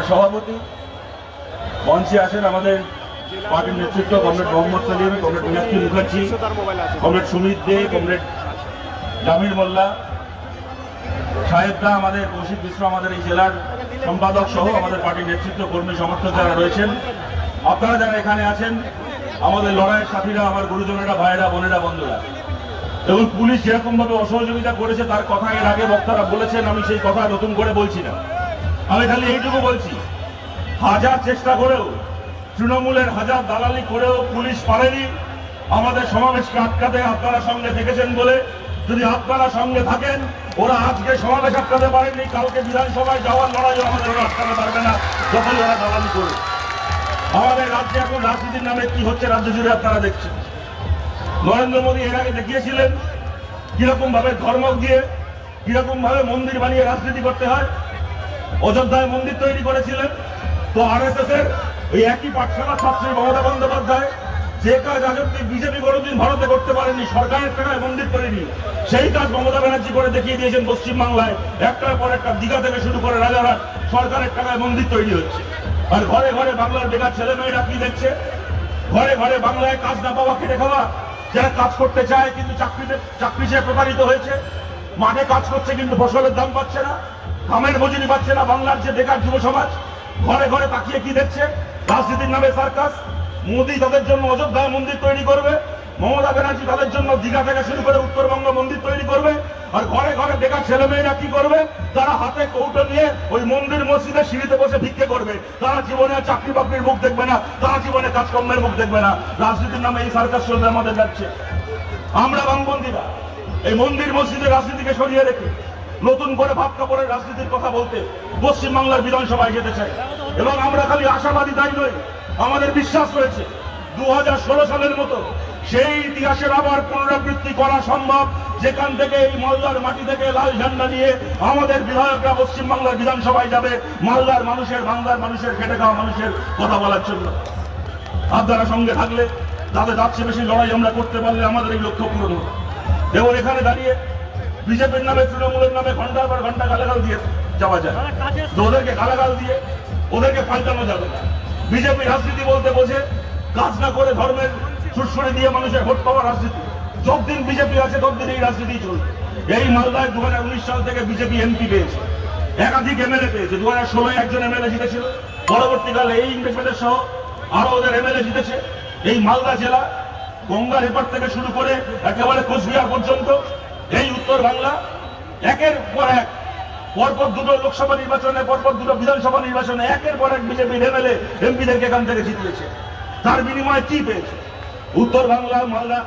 সভাপতি, মঞ্চে আছেন আমাদের পার্টির নেতৃত্ব comrade Mohammad Salim, comrade Minakshi Mukherjee, comrade Sumit Dey, comrade Zamir Molla, সাহেবদা, আমাদের কৌশিক মিশ্র, আমাদের এই জেলার সম্পাদক সহ আমাদের পার্টির নেতৃত্ব, কর্মী, সমর্থক যারা রয়েছেন, আপনারা যারা এখানে আছেন, আমাদের লড়াইয়ের সাথীরা, আমার গুরুজনেরা, ভাইয়েরা, বোনেরা, বন্ধুরা, এবং পুলিশ যেরকম ভাবে অসহযোগিতা করেছে তার কথা এর আগে বক্তারা বলেছেন, আমি সেই কথা নতুন করে বলছি না। আমি খালি এইটুকু বলছি, হাজার চেষ্টা করেও, তৃণমূলের হাজার দালালি করেও পুলিশ পারেনি আমাদের সমাবেশকে আটকাতে। আপনারা সঙ্গে থেকেছেন বলে, যদি আপনারা সঙ্গে থাকেন, ওরা আজকে সমাবেশ আটকাতে পারেনি, কালকে বিধানসভায় যাওয়ার লড়াইও আমাদের ওরা আটকাতে পারবে না, যখন ওরা দালালি করবে। আমাদের রাজ্যে এখন রাজনীতির নামে কি হচ্ছে রাজ্য জুড়ে আপনারা দেখছেন। নরেন্দ্র মোদী এর আগে দেখিয়েছিলেন কিরকম ভাবে ধর্ম দিয়ে, কিরকম ভাবে মন্দির বানিয়ে রাজনীতি করতে হয়। অযোধ্যায় মন্দির তৈরি করেছিলেন, তো আরএসএস এর ওই একই পাঠশালা ছাত্রী মমতা বন্দ্যোপাধ্যায় যে কাজ আজ অব্দি বিজেপি কোনোদিন ভারতে করতে পারেনি, সরকারের টাকায় মন্দির তৈরি, সেই কাজ মমতা ব্যানার্জি করে দেখিয়ে দিয়েছেন পশ্চিমবাংলায়। একটার পর একটা, দীঘা থেকে শুরু করে রাজারহাট, সরকারের টাকায় মন্দির তৈরি হচ্ছে। আর ঘরে ঘরে বাংলার বেকার ছেলে মেয়েরা কি দেখছে? ঘরে ঘরে বাংলায় কাজ না পাওয়া, খেটে খাওয়া, যারা কাজ করতে চায় কিন্তু চাকরি চেয়ে প্রতারিত হয়েছে, মাঠে কাজ করছে কিন্তু ফসলের দাম পাচ্ছে না, কামের মজুরি পাচ্ছে না। বাংলার যে বেকার যুব সমাজ ঘরে ঘরে তাকিয়ে কি দেখছে? রাজনীতির নামে সার্কাস। মোদী তাদের জন্য অযোধ্যায় মন্দির তৈরি করবে, মমতা ব্যানার্জি তাদের জন্য দীঘা থেকে শুরু করে উত্তরবঙ্গ মন্দির তৈরি করবে। আর ঘরে ঘরে বেকার ছেলে মেয়েরা কি করবে? তারা হাতে কৌটো নিয়ে ওই মন্দির মসজিদে সিঁড়িতে বসে ভিক্ষে করবে। তারা জীবনে চাকরি বাকরির মুখ দেখবে না, তারা জীবনে কাজকর্মের মুখ দেখবে না। রাজনীতির নামে এই সার্কাস চলবে আমাদের যাচ্ছে। আমরা বামপন্থীরা এই মন্দির মসজিদের রাজনীতিকে সরিয়ে রেখে নতুন করে ভাব কাপড়ের রাজনীতির কথা বলতে পশ্চিমবাংলার বিধানসভায় যেতে চাই। এবং আমরা খালি আশাবাদী তাই নই, আমাদের বিশ্বাস রয়েছে 2016 সালের মতো সেই ইতিহাসের আবার পুনরাবৃত্তি করা সম্ভব, যেখান থেকে এই মালদার মাটি থেকে লাল ঝান্ডা নিয়ে আমাদের বিধায়করা পশ্চিমবাংলার বিধানসভায় যাবে মালদার মানুষের, বাংলার মানুষের, খেটে খাওয়া মানুষের কথা বলার জন্য। আপনারা সঙ্গে থাকলে, তাদের যাচ্ছে বেশি লড়াই আমরা করতে পারলে আমাদের এই লক্ষ্য পূরণ হবে। এবং এখানে দাঁড়িয়ে বিজেপির নামে, তৃণমূলের নামে ঘন্টার পর ঘন্টা গালাগাল দিয়ে যাওয়া যায়, তো ওদেরকে গালাগাল দিয়ে ওদেরকে পাল্টানো যাবে না। বিজেপি রাজনীতি বলতে বোঝে কাজ না করে ধর্মের সুরসুরি দিয়ে মানুষের ভোট পাওয়া রাজনীতি। যতদিন বিজেপি আছে ততদিন এই রাজনীতি চলবে। এই মালদায় 2019 সাল থেকে বিজেপি এমপি পেয়েছে, একাধিক এমএলএ পেয়েছে। 2016 একজন এমএলএ জিতেছিল, পরবর্তীকালে এই ইংরেজ বাজার সহ আরো ওদের এমএলএ জিতেছে। এই মালদা জেলা গঙ্গার এপার থেকে শুরু করে একেবারে কোচবিহার পর্যন্ত এই উত্তর বাংলা একের পর এক, পরপর দুটো লোকসভা নির্বাচনে, পরপর দুটো বিধানসভা নির্বাচনে একের পর এক বিজেপির এমএলএ এমপিদেরকে এখান থেকে জিতিয়েছে। তার বিনিময়ে কি পেয়েছে? উত্তর বাংলা মালদা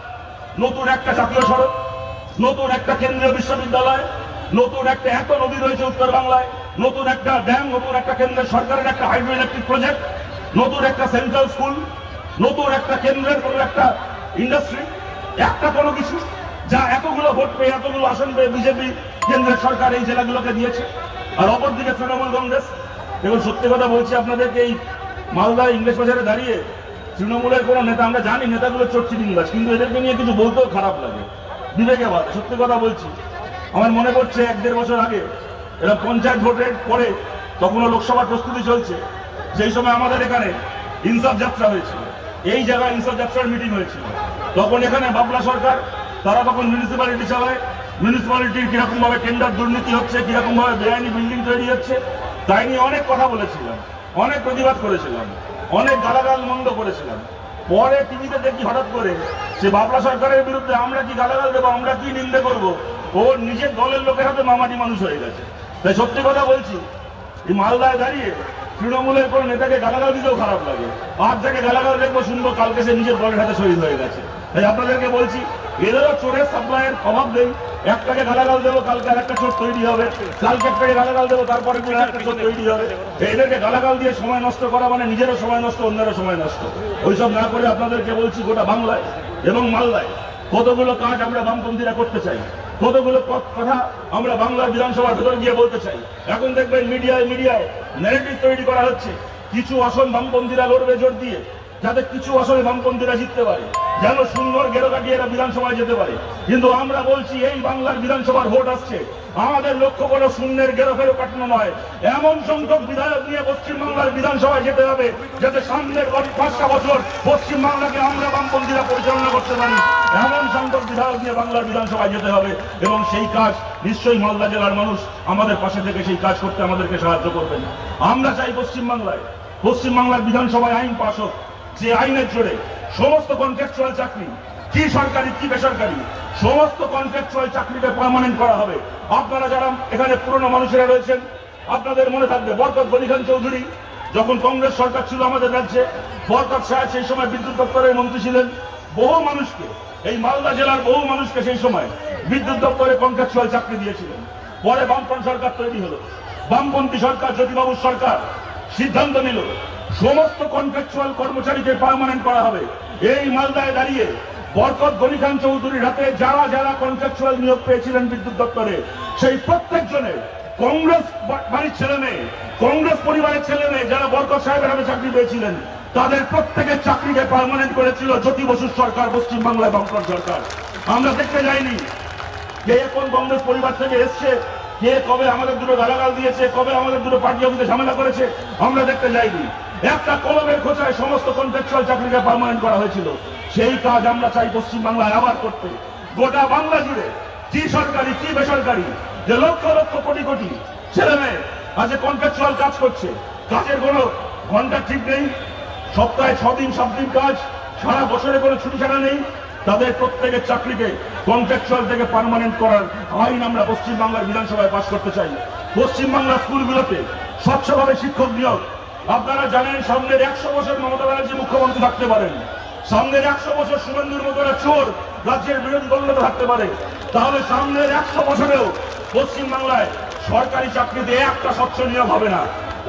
নতুন একটা জাতীয় সড়ক, নতুন একটা কেন্দ্রীয় বিশ্ববিদ্যালয়, নতুন একটা, এত নদী রয়েছে উত্তর বাংলায়, নতুন একটা ড্যাম, নতুন একটা কেন্দ্রের সরকারের একটা হাইড্রো ইলেকট্রিক প্রজেক্ট, নতুন একটা সেন্ট্রাল স্কুল, নতুন একটা কেন্দ্রের কোনো একটা ইন্ডাস্ট্রি, একটা কোনো কিছু যা এতগুলো ভোট পেয়ে, এতগুলো আসন পেয়ে বিজেপি কেন্দ্রের সরকার এই জেলাগুলোকে দিয়েছে। আর অপরদিকে তৃণমূল কংগ্রেস। এবং সত্যি কথা বলছি আপনাদেরকে, এই মালদা ইংরেজ বাজারে দাঁড়িয়ে তৃণমূলের কোন নেতা, আমরা জানি নেতাগুলো চোরচিটিংবাজ, কিন্তু এদেরকে নিয়ে কিছু বলতেও খারাপ লাগে, বিবেকে বাদ। সত্যি কথা বলছি, আমার মনে পড়ছে 1-1.5 বছর আগে এরা পঞ্চায়েত ভোটের পরে, তখনও লোকসভার প্রস্তুতি চলছে, সেই সময় আমাদের এখানে ইনসাফ যাত্রা হয়েছিল। এই জায়গায় ইনসাফ যাত্রার মিটিং হয়েছিল। তখন এখানে বাবলা সরকার, তারা তখন মিউনিসিপ্যালিটি চালায়, মিউনিসিপ্যালিটির কিরকম ভাবে টেন্ডার দুর্নীতি হচ্ছে, কিরকম ভাবে বেআইনি বিল্ডিং তৈরি হচ্ছে, তাই নিয়ে অনেক কথা বলেছিলাম, অনেক প্রতিবাদ করেছিলাম, অনেক গালাগাল মন্দ করেছিলাম। পরে টিভিতে দেখি হঠাৎ করে সে বাবলা সরকারের বিরুদ্ধে আমরা কি গালাগাল দেবো, আমরা কি নিন্দে করবো, ও নিজের দলের লোকের হাতে মামাটি মানুষ হয়ে গেছে। তাই সত্যি কথা বলছি, এই মালদায় দাঁড়িয়ে তৃণমূলের কোন নেতাকে গালাগাল দিতেও খারাপ লাগে। আজ যাকে গালাগাল দেখবো শুনবো, কালকে সে নিজের দলের হাতে শহীদ হয়ে গেছে। তাই আপনাদেরকে বলছি, এদেরও চোরের সাপ্লাইয়ের অভাব নেই। একটাকে গালাগাল দেবো, কালকে আর একটা চোর তৈরি হবে, কালকে একটাকে গালাগাল দেবো, তারপরে একটা চোর তৈরি হবে। এদেরকে গালাগাল দিয়ে সময় নষ্ট করা মানে নিজেরও সময় নষ্ট, অন্যেরও সময় নষ্ট। ওইসব না করে আপনাদেরকে বলছি, গোটা বাংলায় এবং মালদায় কতগুলো কাজ আমরা বামপন্থীরা করতে চাই, কতগুলো কথা আমরা বাংলার বিধানসভার ভেতর গিয়ে বলতে চাই। এখন দেখবেন মিডিয়ায় ন্যারেটিভ তৈরি করা হচ্ছে, কিছু আসন বামপন্থীরা লড়বে জোর দিয়ে, যাতে কিছু আসনে বামপন্থীরা জিততে পারে। যেন সুন্দর গেরো কাটিয়ে এরা বিধানসভায় যেতে পারে। কিন্তু আমরা বলছি এই বাংলার বিধানসভার ভোট আসছে, আমাদের লক্ষ্য কোনো শূন্যের গেরো ফেরো কাটানো নয়, এমন সংখ্যক বিধায়ক নিয়ে পশ্চিমবাংলার বিধানসভায় যেতে হবে যাতে সামনের 5টা বছর পশ্চিমবাংলাকে আমরা বামপন্থীরা পরিচালনা করতে পারি। এমন সংখ্যক বিধায়ক নিয়ে বাংলার বিধানসভায় যেতে হবে এবং সেই কাজ নিশ্চয়ই মালদা জেলার মানুষ আমাদের পাশে থেকে সেই কাজ করতে আমাদেরকে সাহায্য করবেন। আমরা চাই পশ্চিমবাংলার বিধানসভায় আইন পাস হোক, যে আইনের জোরে সমস্ত কন্ট্রাকচুয়াল চাকরি, কি সরকারি কি বেসরকারি, সমস্ত কন্ট্রাকচুয়াল চাকরিকে পার্মানেন্ট করা হবে। আপনারা যারা এখানে পুরনো মানুষেরা রয়েছেন, আপনাদের মনে থাকবে বরকত গনি খান চৌধুরী যখন কংগ্রেস সরকার ছিল আমাদের রাজ্যে, বরকত সাহেব সেই সময় বিদ্যুৎ দপ্তরের মন্ত্রী ছিলেন। বহু মানুষকে, এই মালদা জেলার বহু মানুষকে সেই সময় বিদ্যুৎ দপ্তরে কন্ট্রাকচুয়াল চাকরি দিয়েছিলেন। পরে বামপন্থী সরকার তৈরি হলো, বামপন্থী সরকার, জ্যোতিবাবুর সরকার সিদ্ধান্ত নিল সমস্ত কন্ট্রাকচুয়াল কর্মচারীকে পার্মানেন্ট করা হবে। এই মালদায় দাঁড়িয়ে বরকত গনি খান চৌধুরীর হাতে যারা যারা কন্ট্রাকচুয়াল নিয়োগ পেয়েছিলেন বিদ্যুৎ দপ্তরে, সেই প্রত্যেকজনের কংগ্রেস বাড়ির ছেলে মেয়ে, কংগ্রেস পরিবারের ছেলে মেয়ে যারা বরকত সাহেবের হাতে চাকরি পেয়েছিলেন, তাদের প্রত্যেকের চাকরিকে পার্মানেন্ট করেছিল জ্যোতি বসুর সরকার, পশ্চিমবাংলায় বামফ্রন্ট সরকার। আমরা দেখতে যাইনি কে কোন কংগ্রেস পরিবার থেকে এসছে, কে কবে আমাদের দুটো গালাগাল দিয়েছে, কবে আমাদের দুটো পার্টি অফিসে ঝামেলা করেছে, আমরা দেখতে যাইনি। একটা কলমের খোঁচায় সমস্ত কন্ট্রাকচুয়াল চাকরিকে পার্মানেন্ট করা হয়েছিল। সেই কাজ আমরা চাই পশ্চিমবাংলায় আবার করতে। গোটা বাংলা জুড়ে কি সরকারি কি বেসরকারি যে লক্ষ লক্ষ কোটি কোটি ছেলে মেয়ে আজ কন্ট্রাকচুয়াল কাজ করছে, কাজের কোনো ঘন্টা ঠিক নেই, সপ্তাহে 6 দিন 7 দিন কাজ, সারা বছরে কোনো ছুটি ছাড়া নেই, তাদের প্রত্যেকের চাকরিকে কন্ট্রাকচুয়াল থেকে পার্মানেন্ট করার আইন আমরা পশ্চিমবাংলার বিধানসভায় পাশ করতে চাই। পশ্চিমবাংলার স্কুলগুলোতে স্বচ্ছভাবে শিক্ষক নিয়োগ। আপনারা জানেন সামনের 100 বছর মমতা ব্যানার্জি মুখ্যমন্ত্রী থাকতে পারেন, সামনের 100 বছর শুভেন্দুর মতো চোর রাজ্যের বিরোধী দলনেতা থাকতে পারে, তাহলে সামনের 100 বছরেও পশ্চিমবাংলায় সরকারি চাকরিতে একটা স্বচ্ছ নিয়োগ হবে না।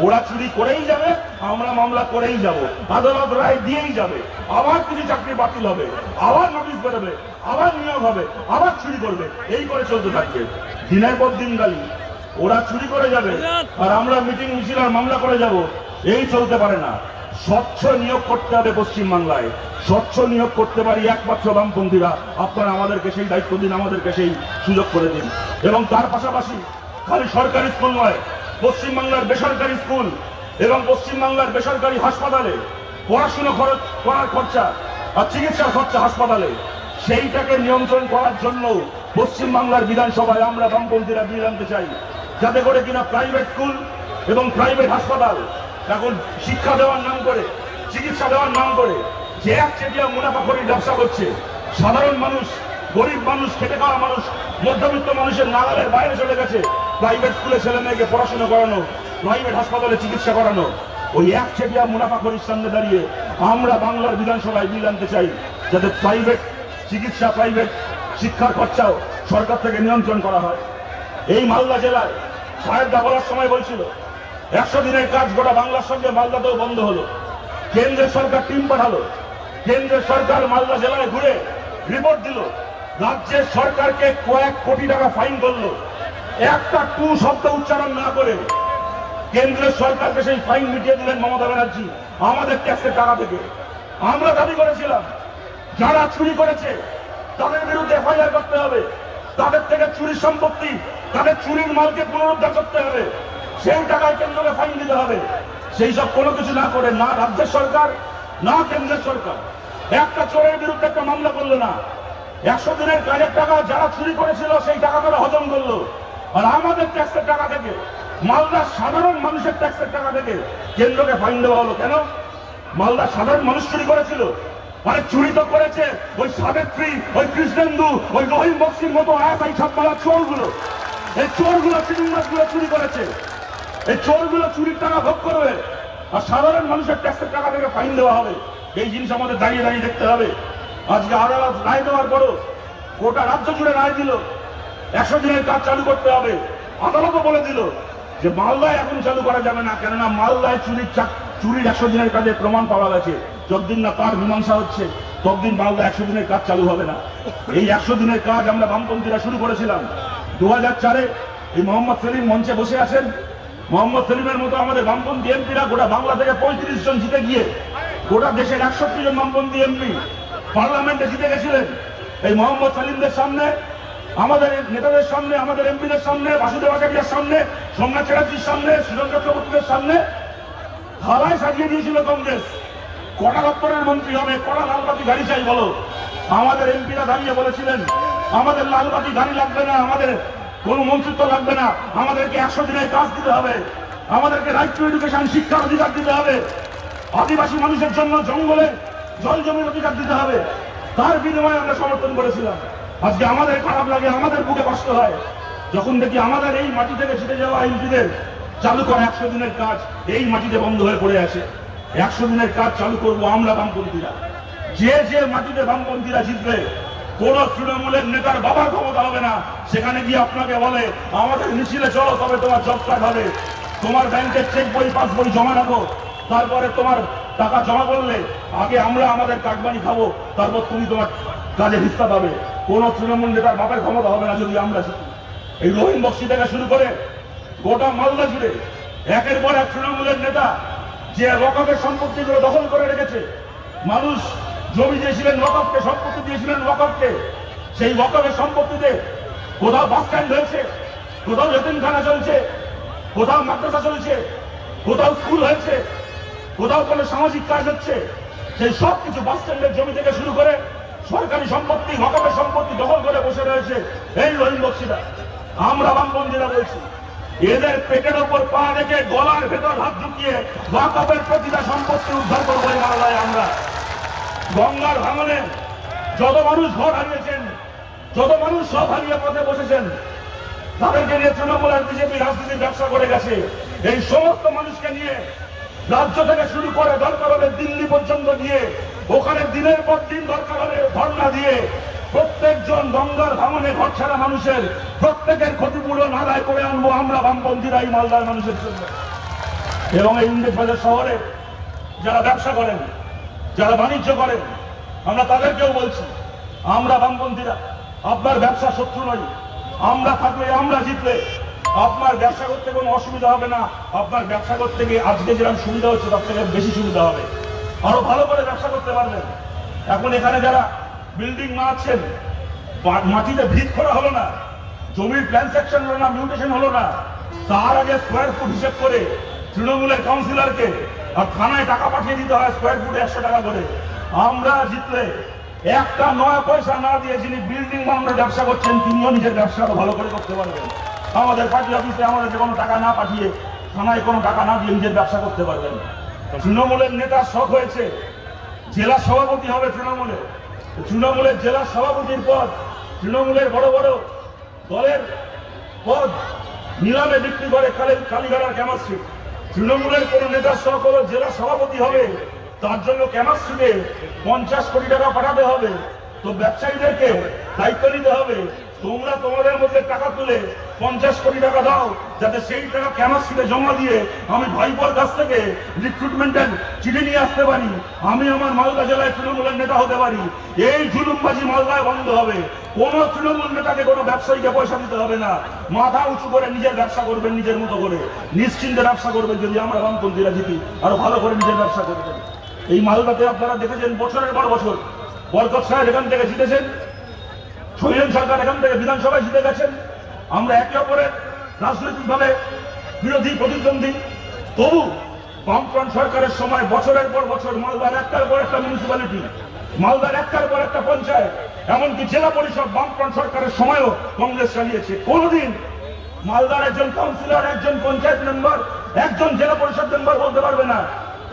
ওরা চুরি করেই যাবে, আমরা মামলা করেই যাব, আদালত রায় দিয়েই যাবে, আবার কিছু চাকরি বাতিল হবে, আবার নোটিশ বেরোবে, আবার নিয়োগ হবে, আবার চুরি করবে, এই করে চলতে থাকবে। দিনের পর দিন গালি, ওরা চুরি করে যাবে আর আমরা মিটিং মিছিল আর মামলা করে যাব, এই চলতে পারে না। স্বচ্ছ নিয়োগ করতে হবে পশ্চিমবাংলায়, স্বচ্ছ নিয়োগ করতে পারি একমাত্র বামপন্থীরা। আপনারা আমাদেরকে সেই দায়িত্ব দিন, আমাদেরকে সেই সুযোগ করে দিন। এবং তার পাশাপাশি খালি সরকারি স্কুল নয়, পশ্চিমবাংলার বেসরকারি স্কুল এবং পশ্চিমবাংলার বেসরকারি হাসপাতালে পড়াশোনা খরচ করার খরচা আর চিকিৎসার খরচা হাসপাতালে, সেইটাকে নিয়ন্ত্রণ করার জন্য পশ্চিমবাংলার বিধানসভায় আমরা বামপন্থীরা বিল আনতে চাই, যাতে করে কিনা প্রাইভেট স্কুল এবং প্রাইভেট হাসপাতাল এখন শিক্ষা দেওয়ার নাম করে, চিকিৎসা দেওয়ার নাম করে যে একচেটিয়া মুনাফাখোরির ব্যবসা করছে, সাধারণ মানুষ, গরিব মানুষ, খেটে খাওয়া মানুষ, মধ্যবিত্ত মানুষের নাগালের বাইরে চলে গেছে প্রাইভেট স্কুলে ছেলে মেয়েকে পড়াশোনা করানো, প্রাইভেট হাসপাতালে চিকিৎসা করানো। ওই একচেটিয়া মুনাফাখোরির সামনে দাঁড়িয়ে আমরা বাংলার বিধানসভায় বিল আনতে চাই, যাতে প্রাইভেট চিকিৎসা, প্রাইভেট শিক্ষার খরচাও সরকার থেকে নিয়ন্ত্রণ করা হয়। এই মালদা জেলায় সাহেবদা বলার সময় বলছিল 100 দিনের কাজ গোটা বাংলার সঙ্গে মালদাতেও বন্ধ হলো। কেন্দ্রের সরকার টিম পাঠালো, কেন্দ্রের সরকার মালদা জেলায় ঘুরে রিপোর্ট দিল, রাজ্যের সরকারকে কয়েক কোটি টাকা ফাইন করলো। একটা টু শব্দ উচ্চারণ না করে কেন্দ্রের সরকারকে সেই ফাইন মিটিয়ে দিলেন মমতা ব্যানার্জি আমাদের ট্যাক্সের টাকা থেকে। আমরা দাবি করেছিলাম যারা চুরি করেছে তাদের বিরুদ্ধে এফআইআর করতে হবে, তাদের থেকে চুরির সম্পত্তি, তাদের চুরির মালকে পুনরুদ্ধার করতে হবে, সেই টাকায় কেন্দ্রকে ফাইন দিতে হবে। সেই সব কোনো কিছু না করে না রাজ্যের সরকার না কেন্দ্রের সরকার একটা চোরের বিরুদ্ধে একটা মামলা করলো না। 100 দিনের কাজের টাকা যারা চুরি করেছিল সেই টাকা তারা হজম করলো, আর আমাদের ট্যাক্সের টাকা থেকে, মালদার সাধারণ মানুষের ট্যাক্সের টাকা থেকে কেন্দ্রকে ফাইন দেওয়া হলো। কেন? মালদার সাধারণ মানুষ চুরি করেছিল, মানে চুরি তো করেছে ওই সাবিত্রী, ওই কৃষ্ণেন্দু, ওই রহিম বক্সির মতো আয়াসাই ছাপমালা চোরগুলো। এই চোরগুলো চিনিমাছগুলো চুরি করেছে, এই চোরগুলো চুরির টাকা ভোগ করবে, আর সাধারণ মানুষের ট্যাক্সের টাকা থেকে ফাইন দেওয়া হবে। এই জিনিস আমাদের দাঁড়িয়ে দাঁড়িয়ে দেখতে হবে। আজকে আদালত রায় দেওয়ার পরও গোটা রাজ্য জুড়ে রায় দিল 100 দিনের কাজ চালু করতে হবে। আদালতও বলে দিল যে মালদায় এখন চালু করা যাবে না, কেননা মালদায় চুরির 100 দিনের কাজের প্রমাণ পাওয়া গেছে। যতদিন না তার মীমাংসা হচ্ছে ততদিন মালদা 100 দিনের কাজ চালু হবে না। এই 100 দিনের কাজ আমরা বামপন্থীরা শুরু করেছিলাম 2004-এ। এই মোহাম্মদ সেলিম মঞ্চে বসে আছেন, মোহাম্মদ সেলিমের মতো আমাদের বামপন্থী এমপিরা গোটা বাংলা থেকে 35 জন জিতে গিয়ে গোটা দেশের 61 জন বামপন্থী এমপি পার্লামেন্টে জিতে গেছিলেন এই মোহাম্মদ সালিমদের সামনে, আমাদের নেতাদের সামনে, আমাদের এমপিদের সামনে, বাসুদেব আচার্যের সামনে, সোমনাথ চ্যাটার্জির সামনে, সুজন চক্রবর্তীদের সামনে থালায় সাজিয়ে দিয়েছিল কংগ্রেস। কটা দপ্তরের মন্ত্রী হবে, কটা লালবাতি গাড়ি চাই বলো? আমাদের এমপিরা দাঁড়িয়ে বলেছিলেন আমাদের লালবাতি গাড়ি লাগবে না, আমাদের কোনো মন্ত্রিত্ব লাগবে না, আমাদেরকে 100 দিনের কাজ দিতে হবে, আমাদেরকে রাইট টু এডুকেশন, শিক্ষার অধিকার দিতে হবে, আদিবাসী মানুষের জন্য জঙ্গলে জল জমির অধিকার দিতে হবে। তার বিনিময়ে আমরা সমর্থন করেছিলাম। আজকে আমাদের খারাপ লাগে, আমাদের বুকে কষ্ট হয় যখন দেখি আমাদের এই মাটি থেকে ছিটে যাওয়া এমপিদের চালু করা 100 দিনের কাজ এই মাটিতে বন্ধ হয়ে পড়ে আছে। 100 দিনের কাজ চালু করবো আমরা বামপন্থীরা। যে মাটিতে বামপন্থীরা জিতবে, কোন তৃণমূলের নেতার বাবার ক্ষমতা হবে না। সেখানে গিয়ে আপনাকে বলে আমাদের মিছিলে চলো, তবে তোমার জব কার্ড হবে, তোমার ব্যাংকের চেক বই পাস বই জমা রাখো, তারপরে তোমার টাকা জমা করলে আগে আমরা আমাদের কাটবানি খাবো, তারপর তুমি তোমার কাজে হিস্সা পাবে। কোন তৃণমূল নেতার বাপের ক্ষমতা হবে না যদি আমরা জিতি। এই রহিম বক্সি থেকে শুরু করে গোটা মালদা জুড়ে একের পর এক তৃণমূলের নেতা যে ওয়াকফের সম্পত্তিগুলো দখল করে রেখেছে, মানুষ জমি দিয়েছিলেন ওয়াকফকে, সম্পত্তি দিয়েছিলেন ওয়াকফকে, সেই ওয়াকফের সম্পত্তিতে কোথাও বাস স্ট্যান্ড হয়েছে, কোথাও এতিমখানা চলছে, কোথাও মাদ্রাসা চলছে, কোথাও স্কুল হয়েছে, কোথাও কোনো সামাজিক কাজ হচ্ছে, সেই সব কিছু বাস স্ট্যান্ডের জমি থেকে শুরু করে সরকারি সম্পত্তি, ওয়াকফের সম্পত্তি দখল করে বসে রয়েছে এই রহিম বক্সিরা। আমরা বামপন্থীরা বলছি এদের পেটের ওপর পা রেখে গলার ভেতর হাত ঢুকিয়ে ওয়াকফের প্রতিটা সম্পত্তি উদ্ধার করবো এই বাংলায় আমরা। গঙ্গার ভাঙনে যত মানুষ ঘর হারিয়েছেন, যত মানুষ সব হারিয়ে পথে বসেছেন, তাদেরকে নিয়ে তৃণমূল আর বিজেপি রাজনীতির ব্যবসা করে গেছে। এই সমস্ত মানুষকে নিয়ে রাজ্য থেকে শুরু করে দরকার হলে দিল্লি পর্যন্ত গিয়ে ওখানে দিনের পর দিন দরকার হলে ধর্ণা দিয়ে প্রত্যেকজন গঙ্গার ভাঙনে ঘর ছাড়া মানুষের প্রত্যেকের ক্ষতিপূরণ আদায় করে আনবো আমরা বামপন্থীরা এই মালদার মানুষের জন্য। এবং এই ইংরেজবাজার শহরে যারা ব্যবসা করেন, যারা বাণিজ্য করেন, আমরা তাদেরকেও বলছি আমরা বামপন্থীরা আপনার ব্যবসা শত্রু নই। আমরা থাকলে, আমরা জিতলে আপনার ব্যবসা করতে কোনো অসুবিধা হবে না। আপনার ব্যবসা করতে গিয়ে আজকে যেরকম সুবিধা হচ্ছে তার থেকে বেশি সুবিধা হবে, আরো ভালো করে ব্যবসা করতে পারবেন। এখন এখানে যারা বিল্ডিং বানাচ্ছেন, মাটিতে ভিত করা হলো না, জমির প্ল্যান সেকশন হলো না, মিউটেশন হলো না, তার আগে স্কোয়ার ফুট হিসেব করে তৃণমূলের কাউন্সিলরকে আর থানায় টাকা পাঠিয়ে দিতে হয় স্কোয়ার ফুটে 100 টাকা করে। আমরা জিতলে একটা 9 পয়সা না দিয়ে যিনি বিল্ডিং বানানোর ব্যবসা করছেন তিনিও নিজের ব্যবসা আরো ভালো করে করতে পারবেন। আমাদের পার্টি অফিসে আমাদের কোনো টাকা না পাঠিয়ে, থানায় কোনো টাকা না দিয়ে নিজের ব্যবসা করতে পারবেন। তৃণমূলের নেতার শখ হয়েছে জেলা সভাপতি হবে তৃণমূলের। তৃণমূলের জেলা সভাপতির পদ, তৃণমূলের বড় বড় দলের পদ নিলামে বিক্রি করে কালীঘাটার ক্যামাস্ট্রি। তৃণমূলের কোন নেতার শখ হলো জেলা সভাপতি হবে, তার জন্য ক্যামাস্ট্রিতে 50 কোটি টাকা পাঠাতে হবে। তো ব্যবসায়ীদেরকে দায়িত্ব নিতে হবে, তোমরা তোমাদের মধ্যে টাকা তুলে 50 কোটি টাকা দাও, যাতে সেই টাকা ক্যামাস্ট্রিতে জমা দিয়ে আমি ভাইপোর কাছ থেকে রিক্রুটমেন্টের চিঠি নিয়ে আসতে পারি, আমি আমার মালদা জেলায় তৃণমূলের নেতা হতে পারি। এই জুলুমবাজি মালদায় বন্ধ হবে। কোন তৃণমূল নেতাকে কোনো ব্যবসায়ীকে পয়সা দিতে হবে না। মাথা উঁচু করে নিজের ব্যবসা করবেন, নিজের মতো করে নিশ্চিন্তে ব্যবসা করবেন। যদি আমরা বামপন্থীরা জিতি, আরো ভালো করে নিজের ব্যবসা করবেন। এই মালদাতে আপনারা দেখেছেন বছরের পর বছর বরকত সাহেব এখান থেকে জিতেছেন, শৈলেন সরকার এখান থেকে বিধানসভায় জিতে গেছেন। আমরা একে অপরের রাজনৈতিকভাবে বিরোধী, প্রতিদ্বন্দ্বী, তবু বামফ্রন্ট সরকারের সময় বছরের পর বছর মালদার একটার পর একটা মিউনিসিপ্যালিটি, মালদার একটার পর একটা পঞ্চায়েত, এমনকি জেলা পরিষদ বামফ্রন্ট সরকারের সময়ও কংগ্রেস চালিয়েছে। কোনদিন মালদার একজন কাউন্সিলর, একজন পঞ্চায়েত মেম্বার, একজন জেলা পরিষদ মেম্বার বলতে পারবে না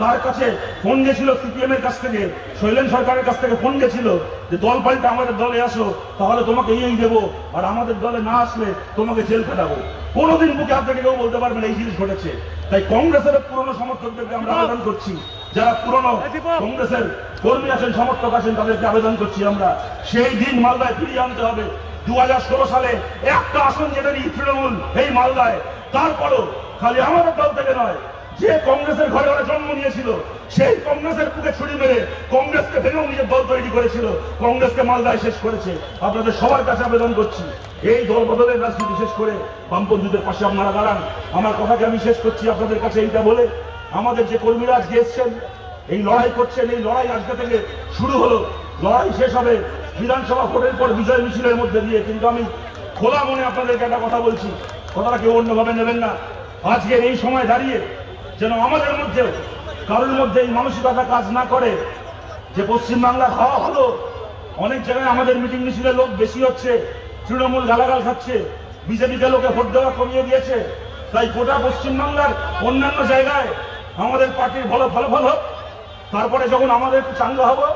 তার কাছে ফোন গেছিল সিপিএম এর কাছ থেকে, শৈলেন সরকারের কাছ থেকে ফোন গেছিল যে দল পাল্টে আমাদের দলে আসো, তাহলে তোমাকে এই দেবো, আর আমাদের দলে না আসলে তোমাকে জেল খাটাবো। কোনোদিন মুখে হাত থেকে কেউ বলতে পারবে না এই জিনিস ঘটেছে। তাই কংগ্রেসের পুরনো সমর্থকদেরকে আমরা আবেদন করছি, যারা পুরনো কংগ্রেসের কর্মী আছেন, সমর্থক আছেন, তাদেরকে আবেদন করছি আমরা সেই দিন মালদায় ফিরিয়ে আনতে হবে। 2016 সালে একটা আসন যেটারই তৃণমূল এই মালদায়, তারপরও খালি আমাদের দল থেকে নয়, যে কংগ্রেসের ঘরে ওরা জন্ম নিয়েছিল সেই কংগ্রেসের বুকে ছুরি মেরে কংগ্রেসকে ভেঙেও নিজের দল তৈরি করেছিল, কংগ্রেসকে মালদায় শেষ করেছে। আপনাদের সবার কাছে আবেদন করছি এই দল বদলের রাজনীতি শেষ করে বামপন্থীদের পাশে আপনারা দাঁড়ান। আমার কথাকে আমি শেষ করছি আপনাদের কাছে এইটা বলে, আমাদের যে কর্মীরা আজকে এসছেন এই লড়াই করছেন, এই লড়াই আজকে থেকে শুরু হলো, লড়াই শেষ হবে বিধানসভা ভোটের পর বিজয় মিছিলের মধ্যে দিয়ে। কিন্তু আমি খোলা মনে আপনাদেরকে একটা কথা বলছি, কথাটা কেউ অন্যভাবে নেবেন না। আজকের এই সময় দাঁড়িয়ে যেন আমাদের মধ্যেও কারোর মধ্যে এই মানসিকতা কাজ না করে যে পশ্চিমবাংলার হাওয়া হলো, অনেক জায়গায় আমাদের মিটিং মিছিলে লোক বেশি হচ্ছে, তৃণমূল গালাগাল খাচ্ছে, বিজেপিকে লোকে ভোট দেওয়া কমিয়ে দিয়েছে, তাই গোটা পশ্চিমবাংলার অন্যান্য জায়গায় আমাদের পার্টির ভালো ফলাফল হোক, তারপরে যখন আমাদের একটু চাঙ্গা হবো,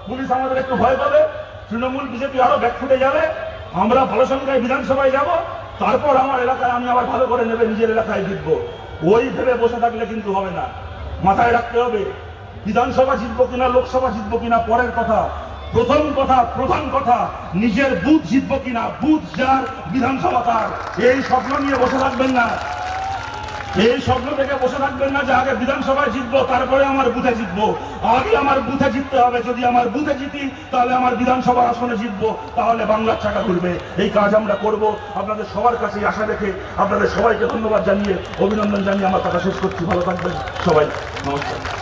পুলিশ আমাদের একটু ভয় পাবে, তৃণমূল বিজেপি আরো ব্যাক ফুটে যাবে, আমরা ভালো সংখ্যায় বিধানসভায় যাব, তারপর আমার এলাকায় আমি আবার ভালো করে নেবে নিজের এলাকায় জিতবো। ওই ভেবে বসে থাকলে কিন্তু হবে না, মাথায় রাখতে হবে বিধানসভা জিতবো কিনা লোকসভা জিতবো কিনা পরের কথা, প্রথম কথা প্রধান কথা নিজের বুথ জিতবো কিনা, বুথ যার বিধানসভা তার। এই স্বপ্ন নিয়ে বসে থাকবেন না, এই স্বপ্ন থেকে বসে থাকবেন না যে আগে বিধানসভায় জিতবো তারপরে আমার বুথে জিতবো। আগে আমার বুথে জিততে হবে, যদি আমার বুথে জিতি তাহলে আমার বিধানসভার আসনে জিতবো, তাহলে বাংলার চাকা ঘুরবে। এই কাজ আমরা করব। আপনাদের সবার কাছে আশা রেখে আপনাদের সবাইকে ধন্যবাদ জানিয়ে অভিনন্দন জানিয়ে আমার কথা শেষ করছি। ভালো থাকবেন সবাই, নমস্কার।